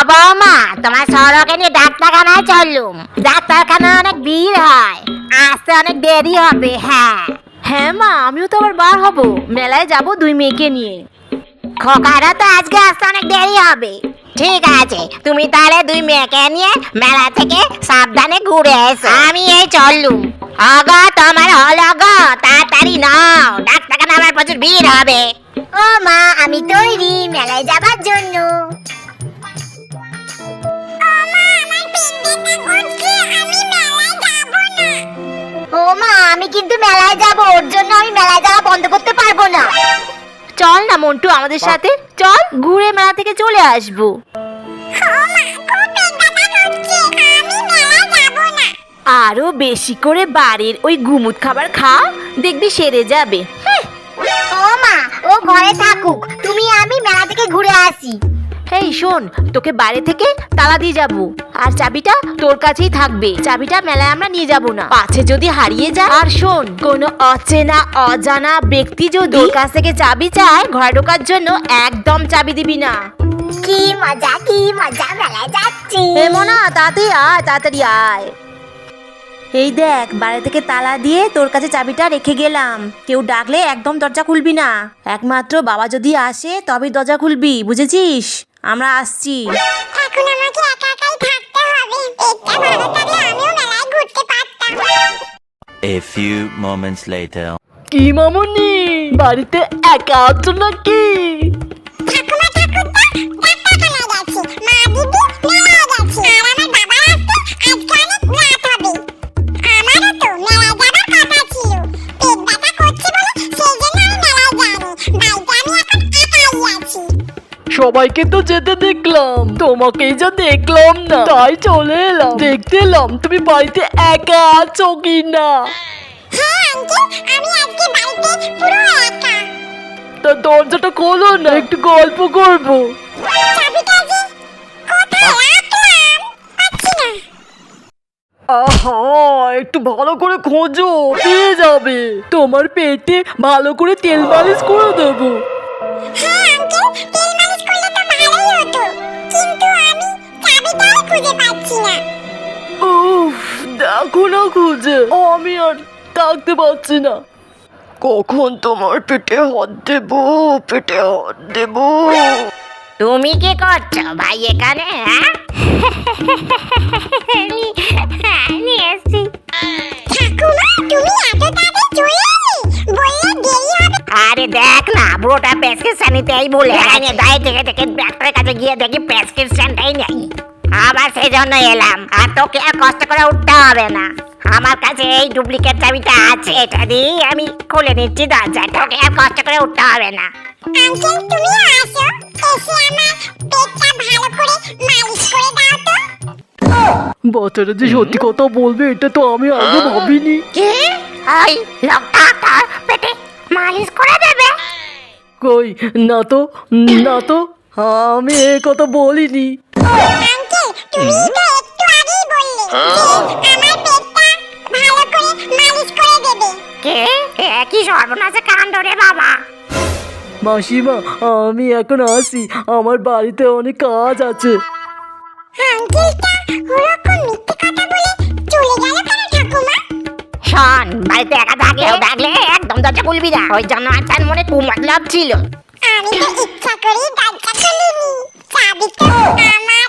বৌমা, তোমার সড়কে নিয়ে ডাক্তারখানায় চললুম। ডাক্তারখানায় অনেক ভিড় হয়, আসতে অনেক দেরি হবে। হ্যাঁ হ্যাঁ মা, আমিও তো আবার বার হব, মেলায় যাব 2 মেয়েকে নিয়ে। খোকারও তো আজকে আসতে অনেক দেরি হবে। ঠিক আছে, তুমি তাহলে 2 মেয়েকে নিয়ে মেলা থেকে সাবধানে ঘুরে এসো। আমি এই চললুম। আগো তোমার হলো গো, তাড়াতাড়ি নাও, ডাক্তারখানা আমার প্রচুর ভিড় হবে। ও মা, আমি তৈরি মেলায় যাবার জন্য। ও মা, আমি কিন্তু মেলায় যাব, ওর জন্য আমি মেলায় যাওয়া বন্ধ করতে পারবো না। চল না মন্টু আমাদের সাথে, চল ঘুরে মেলা থেকে চলে আসবো। আরো বেশি করে বাড়ির ওই গুমুট খাবার খা, দেখবি সেরে যাবে। ও মা, ও ঘরে থাকুক, তুমি আমি মেলা থেকে ঘুরে আসি। এই শোন, তোকে বাইরে থেকে তালা দিয়ে যাব, আর চাবিটা তোর কাছেই থাকবে। চাবিটা মেলায় আমরা নিয়ে যাব না, পাছে যদি হারিয়ে যায়। আর শোন, কোনো অচেনা অজানা ব্যক্তি যদি তোর কাছ থেকে চাবি চায় ঘরে ঢোকার জন্য, একদম চাবি দিবি না। কি মজা মেলায় যাচ্ছি। মোনা, তাড়াতাড়ি আয়, তাড়াতাড়ি আয়। এই দেখ, বাইরে থেকে তালা দিয়ে তোর কাছে চাবিটা রেখে গেলাম। কেউ ডাকলে একদম দরজা খুলবি না, একমাত্র বাবা যদি আসে তবেই দরজা খুলবি, বুঝেছিস? আমরা আসছি। এখন আমাকে একা একাই থাকতে হবে, এটা ভালো থাকলে আমিও মেলায় ঘুরতে পারতাম। A few moments later. কি মামুনি, বাড়িতে একা আছো নাকি? ঠাকুমা ঠাকুরদা ডাক্তারখানায় গেছে, মা দিদি মেলায় গেছে, আর আমার বাবা আসতে আজকে অনেক রাত হবে। আমারও তো মেলায় যাবার কথা ছিল, পেট ব্যথা করছে বলে সেই জন্য আমি মেলায় যাইনি। বাড়িতে আমি এখন একাই আছি। সবাইকে তো যেতে দেখলাম, তোমাকেই যা দেখলাম না, তাই চলে এলাম, দেখতে এলাম তুমি বাড়িতে একা আছো কি না। হ্যাঁ আঙ্কেল, আমি আজকে বাড়িতে পুরো একা। তা দরজাটা খোলো না, একটু গল্প করবো। চাবিটা যে কোথায় রাখলাম পাচ্ছি না। আহা, একটু ভালো করে খোঁজো, পেয়ে যাবে। তোমার পেটে ভালো করে তেল মালিশ করে দেবো। হ্যাঁ আঙ্কেল, তেল মালিশ করলে তো ভালোই হতো, কিন্তু আমি চাবিটাই খুঁজে পাচ্ছি না। উফ, দেখো না খুঁজে, আমি আর থাকতে পারছি না। কখন তোমার পেটে হাত দেবো, পেটে হাত দেবো। তুমি কি করছো ভাই এখানে? আমি এসেছি। ঠাকুমা, তুমি এত তাড়াতাড়ি চলে এলে, বললে দেরি হবে। আরে দেখ না, বুড়োটা প্রেসক্রিপশন নিতেই ভুলে গেছে। দাঁড়িয়ে থেকে থেকে ডাক্তারের কাছে গিয়ে দেখি প্রেসক্রিপশনটাই নেই। আবার সেই জন্য এলাম, আর তোকে আর কষ্ট করে উঠতে হবে না। আমার কাছে এই ডুপ্লিকেট চাবিটা আছে, এটা দিয়ে আমি খুলে নিচ্ছি দরজা, তোকে আর কষ্ট করে উঠতে হবে না। আঙ্কেল তুমি আসো, এসে আমার পেটটা ভালো করে মালিশ করে দাও তো। বাচ্চারা যে সত্যি কথা বলবে, এটা তো আমি আগে ভাবিনি। কি? ওই লোকটা তার পেটে মালিশ করে দেবে? কই, না তো, না তো, আমি এ কথা বলিনি। আঙ্কেল, তুমি তো একটু আগেই বললে যে আমার পেটটা ভালো করে মালিশ করে দেবে। কে? কি সর্বনাশে কাণ্ড রে বাবা। মাসিমা, আমি এখন আসি, আমার বাড়িতে অনেক কাজ আছে। আঙ্কেলটা ওরকম মিথ্যে কথা বলে চলে গেল কেন ঠাকুমা? শোন, বাড়িতে একা থাকলে একদম দরজা খুলবি না, ওই জন্য আচার মনে কুমতলব ছিল। আমি তো ইচ্ছা করেই দরজা খুলিনি, চাবি তো আমার